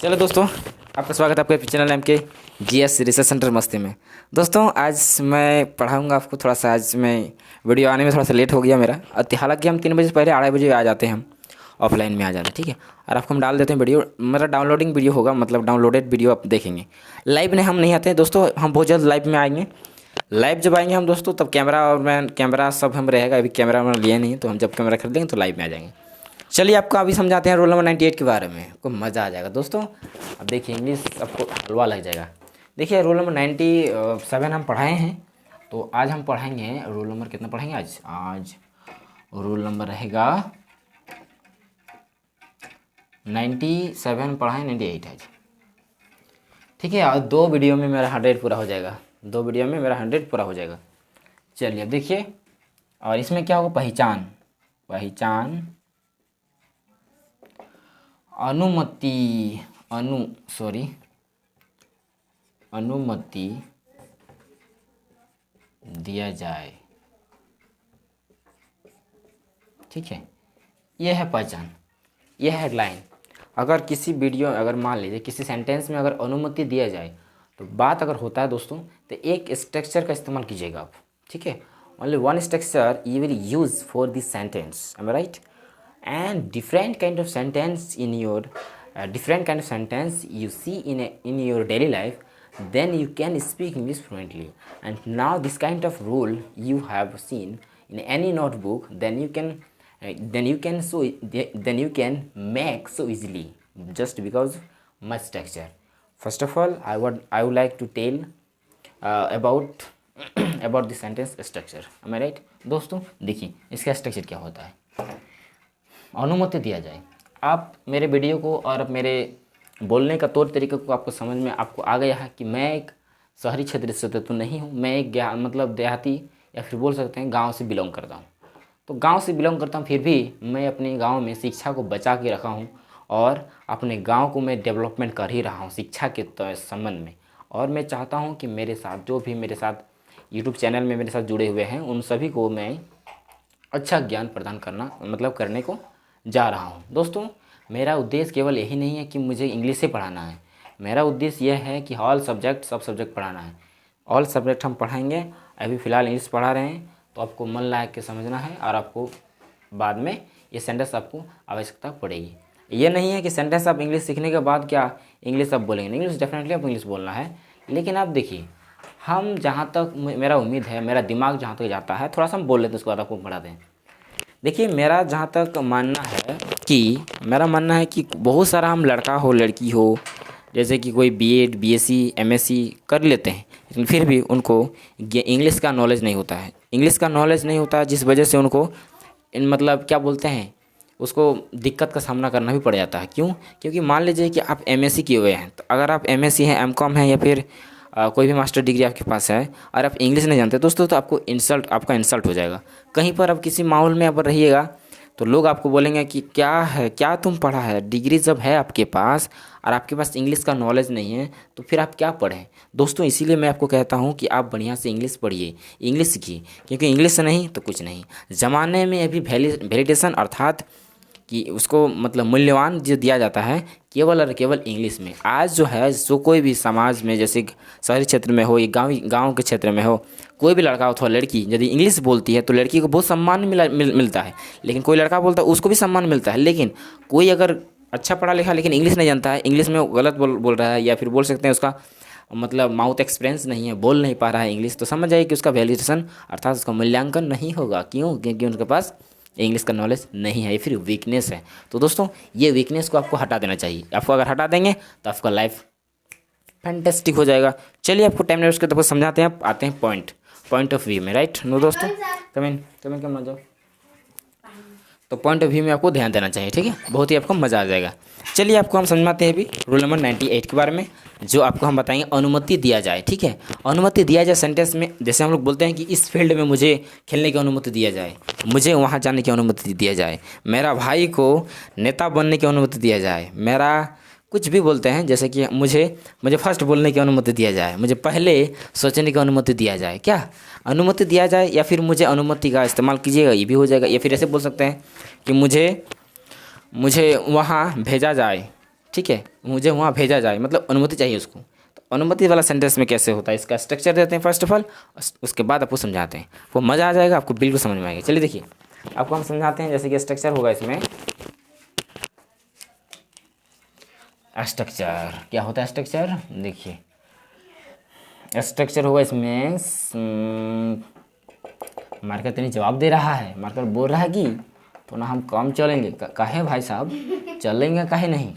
चलो दोस्तों, आपका स्वागत है आपके चैनल एम के GS रिसर्च सेंटर मस्ती में। दोस्तों आज मैं पढ़ाऊंगा आपको थोड़ा सा। आज मैं वीडियो आने में थोड़ा सा लेट हो गया मेरा। हालांकि हम 3 बजे से पहले 2:30 बजे आ जाते हैं, हम ऑफलाइन में आ जाते हैं, ठीक है। और आपको हम डाल देते हैं वीडियो, मतलब डाउनलोडिंग वीडियो होगा, मतलब डाउनलोडेड वीडियो आप देखेंगे। लाइव में हम नहीं आते हैं दोस्तों, हम बहुत जल्द लाइव में आएंगे। लाइव जब आएंगे हम दोस्तों, तब कैमरा सब हम रहेगा। अभी कैमरा मैंने लिया नहीं, तो हम जब कैमरा खरीदेंगे तो लाइव में आ जाएंगे। चलिए आपको अभी समझाते हैं रोल नंबर 98 के बारे में, आपको मज़ा आ जाएगा दोस्तों। अब देखिए इंग्लिश आपको हलवा लग जाएगा। देखिए रोल नंबर 97 हम पढ़ाए हैं, तो आज हम पढ़ाएंगे रोल नंबर कितना पढ़ेंगे आज रोल नंबर रहेगा 97 पढ़ाएँ, 98 आज, ठीक है। और 2 वीडियो में मेरा 100 पूरा हो जाएगा, 2 वीडियो में मेरा 100 पूरा हो जाएगा। चलिए अब देखिए, और इसमें क्या होगा, पहचान अनुमति दिया जाए, ठीक है। यह है पहचान, यह हेडलाइन। अगर किसी वीडियो, अगर मान लीजिए किसी सेंटेंस में अगर अनुमति दिया जाए, तो बात अगर होता है दोस्तों, तो एक स्ट्रक्चर का इस्तेमाल कीजिएगा आप, ठीक है। Only one structure you will use for this sentence, am I right? And different kind of sentence you see in your daily life, then you can speak English fluently. And now this kind of rule you have seen in any notebook, then you can make so easily, just because my structure. First of all, I would like to tell about about the sentence structure, am I right? दोस्तों देखिए इसका structure क्या होता है। अनुमति दिया जाए, आप मेरे वीडियो को और मेरे बोलने का तौर तरीके को आपको समझ में आपको आ गया है कि मैं एक शहरी क्षेत्र से तो नहीं हूँ, मैं एक मतलब देहाती या फिर बोल सकते हैं गांव से बिलोंग करता हूँ। तो गांव से बिलोंग करता हूँ, फिर भी मैं अपने गांव में शिक्षा को बचा के रखा हूँ और अपने गांव को मैं डेवलपमेंट कर ही रहा हूँ शिक्षा के संबंध में। और मैं चाहता हूँ कि मेरे साथ जो भी मेरे साथ यूट्यूब चैनल में मेरे साथ जुड़े हुए हैं, उन सभी को मैं अच्छा ज्ञान प्रदान करने को जा रहा हूँ। दोस्तों मेरा उद्देश्य केवल यही नहीं है कि मुझे इंग्लिश से पढ़ाना है, मेरा उद्देश्य यह है कि सब सब्जेक्ट पढ़ाना है। ऑल सब्जेक्ट हम पढ़ाएंगे। अभी फ़िलहाल इंग्लिश पढ़ा रहे हैं, तो आपको मन लगा के समझना है, और आपको बाद में ये सेंटेंस आपको आवश्यकता पड़ेगी। ये नहीं है कि सेंटेंस आप इंग्लिश सीखने के बाद क्या इंग्लिश आप बोलेंगे, इंग्लिश डेफिनेटली आपको इंग्लिश बोलना है। लेकिन आप देखिए, हम जहाँ तक मेरा उम्मीद है, मेरा दिमाग जहाँ तक जाता है, थोड़ा सा हम बोल लेते हैं, उसके बाद आपको पढ़ाते हैं। देखिए मेरा जहाँ तक मानना है कि बहुत सारा हम लड़का हो लड़की हो, जैसे कि कोई BEd BSc MSc कर लेते हैं, लेकिन फिर भी उनको इंग्लिश का नॉलेज नहीं होता है। जिस वजह से उनको मतलब क्या बोलते हैं, उसको दिक्कत का सामना करना भी पड़ जाता है। क्यों? क्योंकि मान लीजिए कि आप MSc किए हुए हैं, तो अगर आप MSc हैं, MCom हैं, या फिर कोई भी मास्टर डिग्री आपके पास है और आप इंग्लिश नहीं जानते दोस्तों, तो आपका इंसल्ट हो जाएगा। कहीं पर आप किसी माहौल में अगर रहिएगा, तो लोग आपको बोलेंगे कि क्या तुम पढ़ा है, डिग्री जब है आपके पास और आपके पास इंग्लिश का नॉलेज नहीं है, तो फिर आप क्या पढ़ें। दोस्तों इसीलिए मैं आपको कहता हूँ कि आप बढ़िया से इंग्लिश पढ़िए, इंग्लिश सीखिए, क्योंकि इंग्लिश से नहीं तो कुछ नहीं। ज़माने में अभी वैलिडेशन अर्थात कि उसको मतलब मूल्यवान जो दिया जाता है केवल और केवल इंग्लिश में। आज जो है, जो कोई भी समाज में, जैसे शहरी क्षेत्र में हो या गाँव के क्षेत्र में हो, कोई भी लड़का अथवा लड़की यदि इंग्लिश बोलती है तो लड़की को बहुत सम्मान मिलता है। लेकिन कोई लड़का बोलता है उसको भी सम्मान मिलता है। लेकिन कोई अगर अच्छा पढ़ा लिखा लेकिन इंग्लिश नहीं जानता है, इंग्लिश में गलत बोल रहा है, या फिर बोल सकते हैं उसका मतलब माउथ एक्सपीरियंस नहीं है, बोल नहीं पा रहा है इंग्लिश, तो समझ जाइए कि उसका वैलिडेशन अर्थात उसका मूल्यांकन नहीं होगा। क्यों? क्योंकि उनके पास इंग्लिश का नॉलेज नहीं है, ये फिर वीकनेस है। तो दोस्तों ये वीकनेस को आपको हटा देना चाहिए। आपको अगर हटा देंगे तो आपका लाइफ फैंटास्टिक हो जाएगा। चलिए आपको टाइम वेस्ट करते हुए समझाते हैं। आते हैं पॉइंट ऑफ व्यू में, राइट? नो दोस्तों, कम आ जाओ। तो पॉइंट ऑफ व्यू में आपको ध्यान देना चाहिए, ठीक है, बहुत ही आपको मज़ा आ जाएगा। चलिए आपको हम समझाते हैं अभी रूल नंबर 98 के बारे में, जो आपको हम बताएंगे अनुमति दिया जाए, ठीक है। अनुमति दिया जाए सेंटेंस में, जैसे हम लोग बोलते हैं कि इस फील्ड में मुझे खेलने की अनुमति दिया जाए, मुझे वहाँ जाने की अनुमति दिया जाए, मेरा भाई को नेता बनने की अनुमति दिया जाए, मेरा कुछ भी बोलते हैं, जैसे कि मुझे फर्स्ट बोलने की अनुमति दिया जाए, मुझे पहले सोचने की अनुमति दिया जाए। क्या अनुमति दिया जाए, या फिर मुझे अनुमति का इस्तेमाल कीजिएगा, ये भी हो जाएगा। या फिर ऐसे बोल सकते हैं कि मुझे वहाँ भेजा जाए, ठीक है, मुझे वहाँ भेजा जाए, मतलब अनुमति चाहिए उसको। तो अनुमति वाला सेंटेंस में कैसे होता है, इसका स्ट्रक्चर देते हैं फर्स्ट ऑफ ऑल, उसके बाद आपको समझाते हैं, वो मज़ा आ जाएगा, आपको बिल्कुल समझ में आएगा। चलिए देखिए, आपको हम समझाते हैं। जैसे कि स्ट्रक्चर होगा इसमें, स्ट्रक्चर क्या होता है, स्ट्रक्चर देखिए, स्ट्रक्चर होगा इसमें, मार्कर तो नहीं जवाब दे रहा है, मार्कर बोल रहा है कि तो ना हम काम चलेंगे, काहे भाई साहब चलेंगे, काहे नहीं,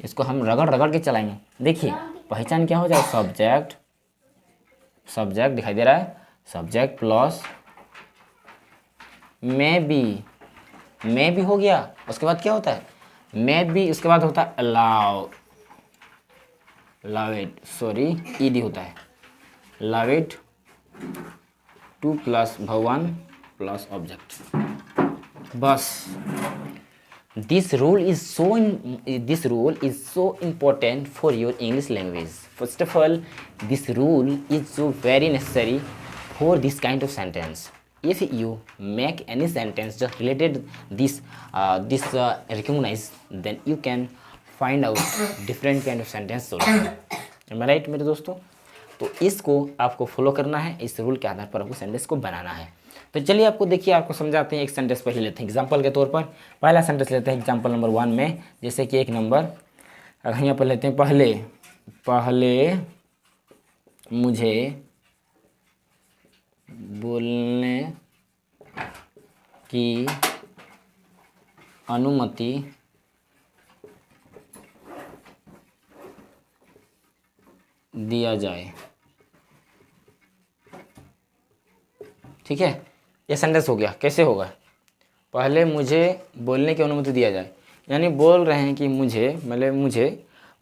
इसको हम रगड़ रगड़ के चलाएंगे। देखिए पहचान क्या हो जाए, सब्जेक्ट, सब्जेक्ट दिखाई दे रहा है, सब्जेक्ट प्लस मे भी हो गया। उसके बाद क्या होता है, मे भी, उसके बाद होता है अलाउ, इट, सॉरी ईडी होता है, अलाउ इट टू प्लस भगवान प्लस ऑब्जेक्ट, बस। This rule is so important for your English language. First of all, this rule is so very necessary for this kind of sentence. If you make any sentence just related this recognize, then you can find out different kind of sentence solution. Am I right मेरे दोस्तों? तो इसको आपको follow करना है, इस rule के आधार पर आपको सेंटेंस को बनाना है। तो चलिए आपको देखिए, आपको समझाते हैं। एक सेंटेंस पहले लेते हैं एग्जांपल के तौर पर। पहला सेंटेंस लेते हैं एग्जांपल नंबर 1 में, जैसे कि एक नंबर यहाँ पर लेते हैं, पहले मुझे बोलने की अनुमति दिया जाए। ठीक है, ये सेंटेंस हो गया। कैसे होगा, पहले मुझे बोलने की अनुमति दिया जाए, यानी बोल रहे हैं कि मुझे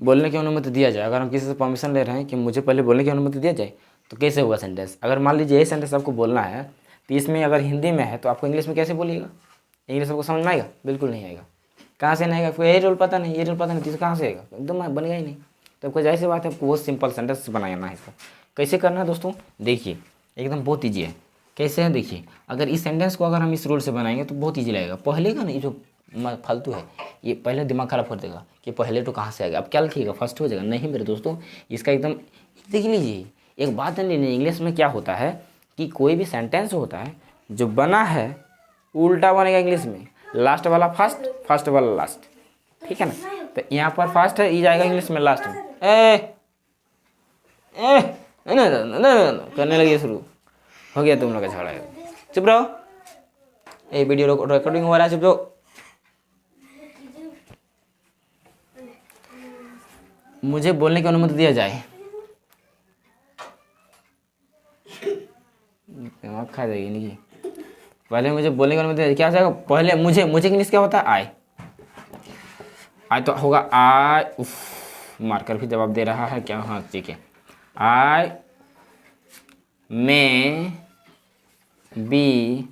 बोलने की अनुमति दिया जाए। अगर हम किसी से परमिशन ले रहे हैं कि मुझे पहले बोलने की अनुमति दिया जाए, तो कैसे होगा सेंटेंस। अगर मान लीजिए ये सेंटेंस आपको बोलना है, तो इसमें अगर हिंदी में है तो आपको इंग्लिश में कैसे बोलिएगा, इंग्लिश आपको समझ में आएगा? बिल्कुल नहीं आएगा। कहाँ से नहीं आएगा, आपको ये रूल पता नहीं, तो कहाँ से आएगा, एकदम बनेगा ही नहीं। तो आपको जाहिर सी बात है, आपको बहुत सिंपल सेंटेंस बनाना है। इसको कैसे करना है दोस्तों, देखिए एकदम बहुत ईजी है। कैसे है देखिए, अगर इस सेंटेंस को अगर हम इस रूल से बनाएंगे तो बहुत ईजी लगेगा। पहले का नहीं, जो फालतू है ये पहले दिमाग खराब कर देगा कि पहले तो कहाँ से आएगा, अब क्या लिखिएगा, फर्स्ट हो जाएगा। नहीं मेरे दोस्तों, इसका एकदम देख लीजिए। एक बात है, इंग्लिश में क्या होता है कि कोई भी सेंटेंस होता है जो बना है उल्टा बनेगा इंग्लिश में, लास्ट वाला फर्स्ट, फर्स्ट वाला लास्ट। ठीक है ना, तो यहाँ पर फर्स्ट है, ये जाएगा इंग्लिश में लास्ट में। करने लगे शुरू हो गया तुम लोग का झगड़ा। चुप रहो, ये वीडियो रिकॉर्डिंग हो रहा है, चुप रहो। मुझे बोलने की अनुमति दिया जाए, दिमाग खा जाएगी नहीं। पहले मुझे बोलने की अनुमति क्या जाएगा, पहले मुझे इंग्लिश क्या होता है, आई तो होगा आई। मार्कर भी जवाब दे रहा है क्या, हाँ ठीक है। I may be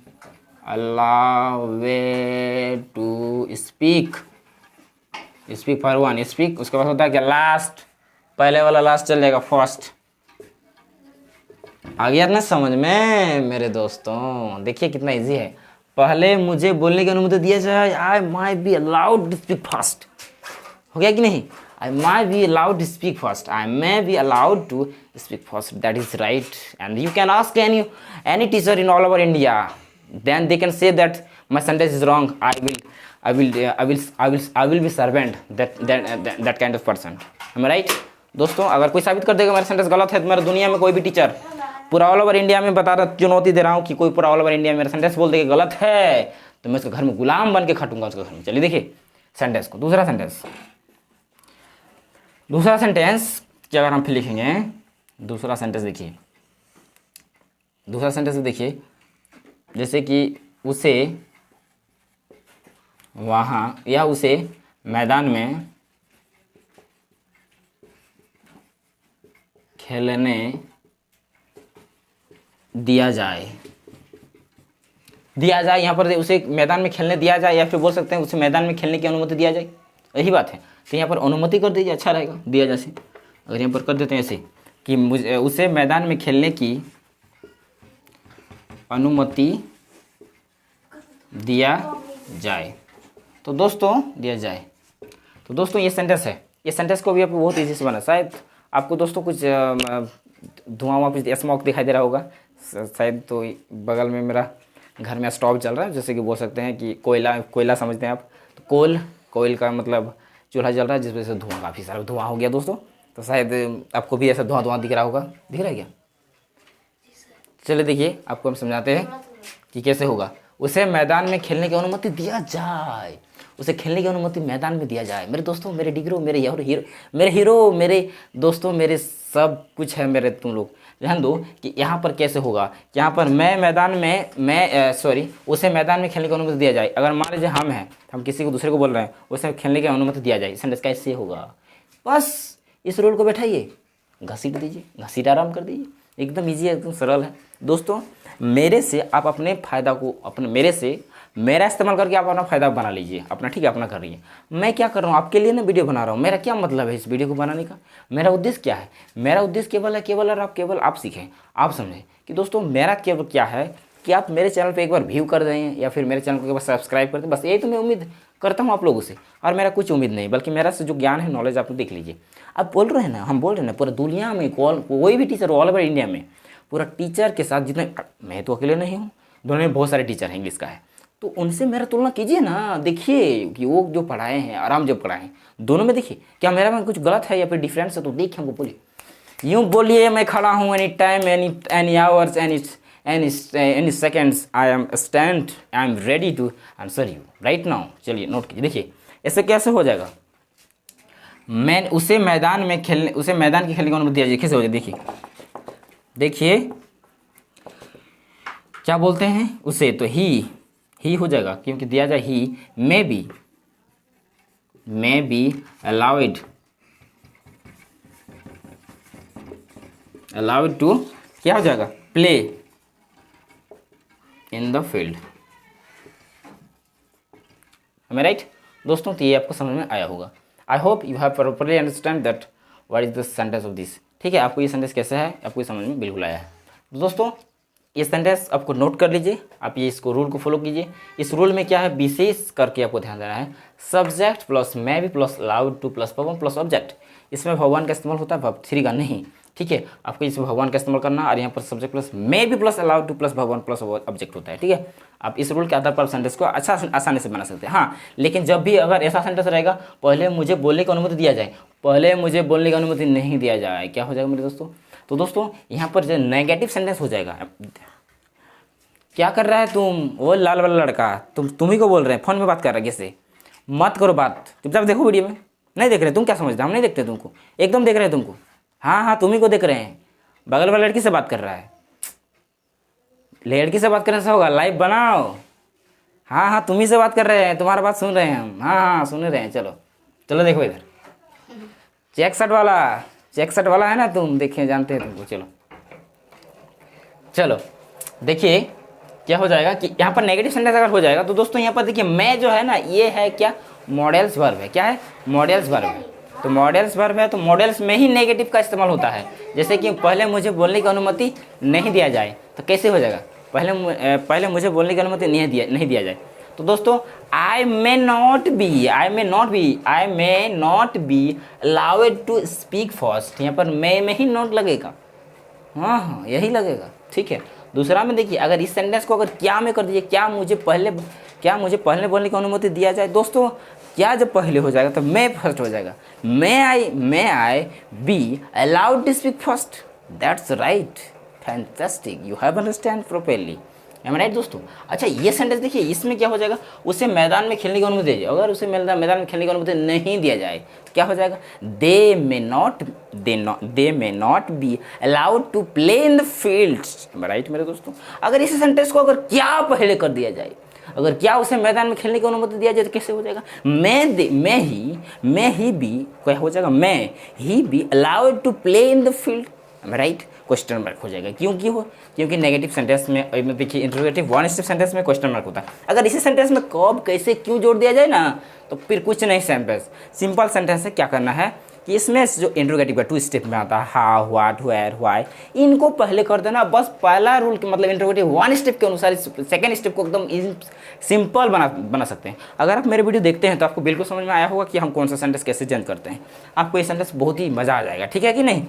allowed to speak for one, speak, उसके बाद होता है क्या, लास्ट, पहले वाला लास्ट चल जाएगा फर्स्ट। आ गया ना समझ में मेरे दोस्तों, देखिए कितना इजी है। पहले मुझे बोलने की अनुमति दिया जाए, I may be allowed to speak first, हो गया कि नहीं, I might be allowed to speak first. I may be allowed to speak first. That is right. And you can ask any teacher in all over India. Then they can say that my sentence is wrong. I will be servant that kind of person. Am I right? दोस्तों अगर कोई साबित कर देगा मेरा sentence गलत है, तो मेरा दुनिया में कोई भी टीचर पूरा ऑल ओवर इंडिया में बता रहा, चुनौती दे रहा हूँ कि कोई पूरा ऑल ओवर इंडिया में मेरा सेंटेंस बोल देगा गलत है, तो मैं उसके घर में गुलाम बन के खटूंगा उसके घर में। चलिए देखिए सेंटेंस को, दूसरा सेंटेंस क्या अगर हम फिर लिखेंगे, दूसरा सेंटेंस देखिए, जैसे कि उसे वहाँ या उसे मैदान में खेलने दिया जाए, यहाँ पर उसे मैदान में खेलने दिया जाए, या फिर बोल सकते हैं उसे मैदान में खेलने की अनुमति दिया जाए, यही बात है। तो यहाँ पर अनुमति कर दीजिए, अच्छा रहेगा, दिया जैसे। अगर यहाँ पर कर देते हैं ऐसे कि मुझे उसे मैदान में खेलने की अनुमति दिया जाए, तो दोस्तों दिया जाए, तो दोस्तों ये सेंटेंस है। ये सेंटेंस को भी आप बहुत ईजी से बना। शायद आपको दोस्तों कुछ धुआं वहाँ कुछ स्मोक दिखाई दे रहा होगा शायद, तो बगल में मेरा घर में स्टोव चल रहा है, जैसे कि बोल सकते हैं कि कोयला समझते हैं आप, तो कोयल का मतलब चूल्हा जल रहा है, जिस वजह से धुआं, काफ़ी सारा धुआं हो गया दोस्तों। तो शायद आपको भी ऐसा धुआं दिख रहा होगा, दिख रहा है क्या? चलिए देखिए आपको हम समझाते हैं कि कैसे होगा। उसे मैदान में खेलने की अनुमति दिया जाए, उसे खेलने की अनुमति मैदान में दिया जाए। मेरे दोस्तों, मेरे डिगरो, मेरे हीरो, मेरे दोस्तों, मेरे सब कुछ है मेरे, तुम लोग ध्यान दो कि यहाँ पर कैसे होगा। यहाँ पर उसे मैदान में खेलने की अनुमति दिया जाए। अगर मान लीजिए हम हैं, हम किसी को दूसरे को बोल रहे हैं, उसे खेलने की अनुमति दिया जाए, सेंटेंस कैसे होगा? बस इस रूल को बैठाइए, घसीट दीजिए, घसीट आराम कर दीजिए, एकदम ईजी है, एकदम सरल है दोस्तों। मेरे से आप अपने फ़ायदा को मेरा इस्तेमाल करके आप अपना फ़ायदा बना लीजिए अपना, ठीक है, अपना कर रही मैं क्या कर रहा हूँ आपके लिए ना वीडियो बना रहा हूँ। मेरा क्या मतलब है इस वीडियो को बनाने का? मेरा उद्देश्य क्या है? मेरा उद्देश्य केवल आप सीखें, आप समझें कि दोस्तों मेरा केवल क्या है कि आप मेरे चैनल पे एक बार व्यू कर दें या फिर मेरे चैनल को एक बार सब्सक्राइब कर दें। बस यही तो मैं उम्मीद करता हूँ आप लोगों से, और मेरा कुछ उम्मीद नहीं, बल्कि मेरा से जो ज्ञान है, नॉलेज, आप देख लीजिए। आप बोल रहे हैं ना, हम बोल रहे हैं ना, पूरा दुनिया में कोई भी टीचर ऑल ओवर इंडिया में पूरा टीचर के साथ जितने, मैं तो अकेले नहीं हूँ, दुनिया में बहुत सारे टीचर हैं इंग्लिश का है, तो उनसे मेरा तुलना कीजिए ना। देखिए कि वो जो पढ़ाए हैं, आराम जो पढ़ाए हैं, दोनों में देखिए क्या मेरा में कुछ गलत है या फिर डिफरेंस है, तो देखिए हमको बोलिए। यूँ बोलिए, मैं खड़ा हूँ any time, any hours, any seconds, I am ready to answer you right now. चलिए नोट कीजिए, देखिए ऐसे कैसे हो जाएगा। उसे मैदान की खेलने की अनुमति दिया जाए, कैसे हो जाए? देखिए क्या बोलते हैं उसे, तो ही हो जाएगा, क्योंकि दिया जाए ही मे बी अलाउड टू, क्या हो जाएगा? Play in the field. am I right दोस्तों? तो ये आपको समझ में आया होगा। I hope you have properly understand that what is the sentence of this. ठीक है, आपको ये सेंटेंस कैसे है, आपको ये समझ में बिल्कुल आया है। तो दोस्तों ये सेंटेंस आपको नोट कर लीजिए, आप ये इसको रूल को फॉलो कीजिए। इस रूल में क्या है, विशेष करके आपको ध्यान देना है, subject plus may be plus allowed two plus verb plus object. इसमें भगवान का इस्तेमाल होता है, वर्ब 3 का नहीं, ठीक है। आपको इसमें भगवान का इस्तेमाल करना, और यहाँ पर subject plus may be plus allowed two plus भगवान प्लस ऑब्जेक्ट होता है, ठीक है। आप इस रूल के आधार पर सेंटेंस को आसानी से बना सकते हैं। हाँ, लेकिन जब भी अगर ऐसा सेंटेंस रहेगा, पहले मुझे बोलने की अनुमति दिया जाए, पहले मुझे बोलने की अनुमति नहीं दिया जाए, क्या हो जाएगा मेरे दोस्तों? तो दोस्तों यहाँ पर जो नेगेटिव सेंटेंस हो जाएगा, क्या कर रहा है तुम, वो लाल वाला लड़का, तुम ही को बोल रहे हैं, फोन में बात कर रहा है, कैसे मत करो बात, चुपचाप देखो वीडियो में। नहीं देख रहे, तुम क्या समझते, हम नहीं देखते तुमको, एकदम देख रहे हैं तुमको। हाँ, तुम ही को देख रहे हैं, बगल वाली लड़की से बात कर रहा है, लड़की से बात करने से होगा, लाइव बनाओ। हाँ, तुम ही से बात कर रहे हैं, तुम्हारा बात सुन रहे हैं हम। हाँ, सुन रहे हैं, चलो देखो इधर, चेक शर्ट वाला है ना तुम, देखिए जानते हैं तुमको। चलो देखिए क्या हो जाएगा कि यहाँ पर नेगेटिव सेंटेंस अगर हो जाएगा, तो दोस्तों यहाँ पर देखिए मैं जो है ना, ये है क्या, मॉडल्स वर्ब है। क्या है? मॉडल्स वर्ब है। तो मॉडल्स वर्ब है, तो मॉडल्स में ही नेगेटिव का इस्तेमाल होता है। जैसे कि पहले मुझे बोलने की अनुमति नहीं दिया जाए, तो कैसे हो जाएगा, पहले मुझे बोलने की अनुमति नहीं दिया जाए। तो दोस्तों I may not be allowed to speak first, यहाँ पर मे में ही नॉट लगेगा। हाँ, यही लगेगा, ठीक है। दूसरा में देखिए, अगर इस सेंटेंस को अगर क्या में कर दीजिए, क्या मुझे पहले बोलने की अनुमति दिया जाए, दोस्तों क्या जब पहले हो जाएगा तो मैं फर्स्ट हो जाएगा। May I be allowed to speak first, that's right, fantastic, you have understand properly, am right दोस्तों। अच्छा ये सेंटेंस देखिए, इसमें क्या हो जाएगा, उसे मैदान में खेलने की अनुमति दिया जाए। अगर उसे मैदान में खेलने की अनुमति नहीं दिया जाए, क्या हो जाएगा, they may not be allowed to play in the fields, right मेरे दोस्तों। अगर इस सेंटेंस को अगर क्या पहले कर दिया जाए, अगर क्या उसे मैदान में खेलने की अनुमति दिया जाए, तो कैसे हो जाएगा, मे ही बी, क्या हो जाएगा, may he be allowed to play in the field, right, question mark हो जाएगा। क्योंकि नेगेटिव सेंटेंस में देखिए, इंटरोगेटिव वन स्टेप सेंटेंस में क्वेश्चन मार्क होता है। अगर इसी सेंटेंस में कब, कैसे, क्यों जोड़ दिया जाए ना, तो फिर कुछ नहीं, सिंपल सेंटेंस है। क्या करना है, कि इसमें जो इंट्रोगेटिव का 2 स्टेप में आता है, हाउ, व्हाट, वेयर, व्हाई, इनको पहले कर देना। बस पहला रूल के मतलब इंट्रोगेटिव 1 स्टेप के अनुसार सेकंड स्टेप को एकदम सिंपल बना सकते हैं। अगर आप मेरे वीडियो देखते हैं तो आपको बिल्कुल समझ में आया होगा कि हम कौन सा सेंटेंस कैसे चेंज करते हैं। आपको ये सेंटेंस बहुत ही मज़ा आ जाएगा, ठीक है कि नहीं।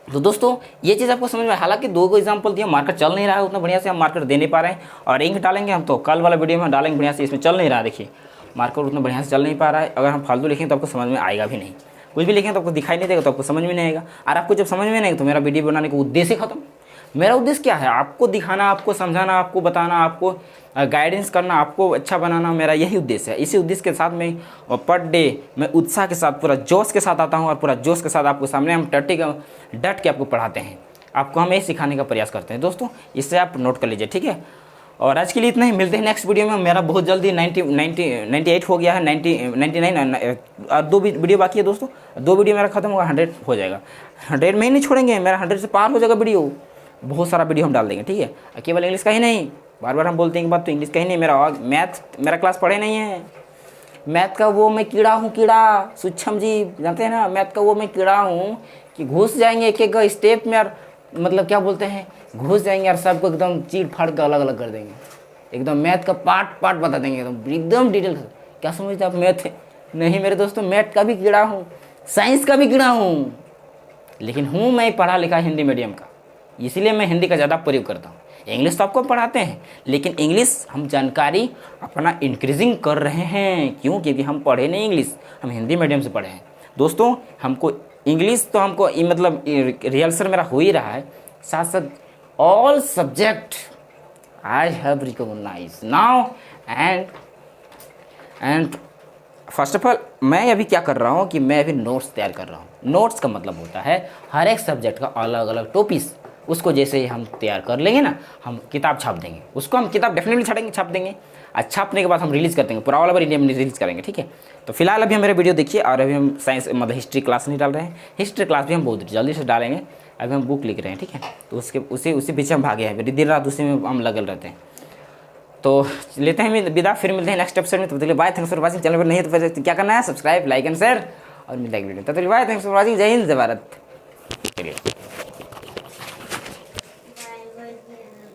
तो दोस्तों ये चीज़ आपको समझ में, हालांकि 2 को एग्जांपल दिया, मार्कर चल नहीं रहा है उतना बढ़िया से, हम मार्कर दे नहीं पा रहे हैं, और इंक डालेंगे हम तो कल वाला वीडियो में डालेंगे बढ़िया से, इसमें चल नहीं रहा, देखिए मार्कर उतना बढ़िया से चल नहीं पा रहा है। अगर हम फालतू लिखेंगे तो आपको समझ में आएगा भी नहीं, कुछ भी लिखेंगे तो आपको दिखाई नहीं देगा, तो आपको समझ में नहीं आएगा। और आपको जब समझ में नहीं आएगा तो मेरा वीडियो बनाने का उद्देश्य खत्म। मेरा उद्देश्य क्या है, आपको दिखाना, आपको समझाना, आपको बताना, आपको गाइडेंस करना, आपको अच्छा बनाना, मेरा यही उद्देश्य है। इसी उद्देश्य के साथ मैं पर डे मैं उत्साह के साथ, पूरा जोश के साथ आता हूँ, और पूरा जोश के साथ आपको सामने हम डट के आपको पढ़ाते हैं, आपको हम यही सिखाने का प्रयास करते हैं। दोस्तों इससे आप नोट कर लीजिए, ठीक है। और आज के लिए इतना ही, मिलते हैं नेक्स्ट वीडियो में। मेरा बहुत जल्दी 98 हो गया है, 99 और 2 वीडियो बाकी है दोस्तों, 2 वीडियो मेरा खत्म होगा, 100 हो जाएगा। 100 में ही नहीं छोड़ेंगे, मेरा 100 से पार हो जाएगा वीडियो, बहुत सारा वीडियो हम डाल देंगे, ठीक है। केवल इंग्लिश का ही नहीं, बार बार हम बोलते हैं कि बात, तो इंग्लिश का ही नहीं, मेरा क्लास पढ़े नहीं है। मैथ का वो मैं कीड़ा हूँ, कीड़ा, सूक्ष्म जीव, जानते हैं ना, मैथ का वो मैं कीड़ा हूँ कि घुस जाएंगे एक एक स्टेप में, और मतलब क्या बोलते हैं, घुस जाएंगे और सबको एकदम चीर फाड़ कर अलग अलग कर देंगे, एकदम मैथ का पार्ट बता देंगे, एकदम डिटेल। क्या समझते आप मैथ नहीं मेरे दोस्तों, मैथ का भी कीड़ा हूँ, साइंस का भी कीड़ा हूँ, लेकिन हूँ मैं पढ़ा लिखा हिंदी मीडियम का, इसीलिए मैं हिंदी का ज़्यादा प्रयोग करता हूँ। इंग्लिश तो आपको पढ़ाते हैं, लेकिन इंग्लिश हम जानकारी अपना इंक्रीजिंग कर रहे हैं। क्यों? क्योंकि हम पढ़े नहीं इंग्लिश, हम हिंदी मीडियम से पढ़े हैं। दोस्तों हमको इंग्लिश तो हमको मतलब रिहर्सल मेरा हो ही रहा है, साथ साथ all subject I have recognise now. And first of all मैं अभी क्या कर रहा हूँ कि मैं अभी नोट्स तैयार कर रहा हूँ। नोट्स का मतलब होता है हर एक सब्जेक्ट का अलग अलग टॉपिक्स, उसको जैसे ही हम तैयार कर लेंगे ना, हम किताब छाप देंगे, उसको हम किताब डेफिनेटली छाप देंगे, और छापने के बाद हम रिलीज़ कर देंगे, पूरा ऑल ओवर इंडिया में रिलीज़ करेंगे, ठीक है। तो फिलहाल अभी हम मेरे वीडियो देखिए, और अभी हम साइंस मतलब हिस्ट्री क्लास नहीं डाल रहे हैं, हिस्ट्री क्लास भी हम बहुत जल्दी से डालेंगे। अभी हम बुक लिख रहे हैं, ठीक है, तो उसी पीछे हम भागे हैं, दिन रात उसी में हम लगल रहते हैं। तो लेते हैं विदा, फिर मिलते हैं नेक्स्ट एपिसोड में। तो बताइए bye, thanks for watching. Channel पर नहीं तो फिर क्या करना है, सब्सक्राइब, लाइक एंड शेयर, और मिलता है वीडियो। तो बाय, थैंक्स फॉर वाचिंग। जय हिंद, जय भारत। चलिए।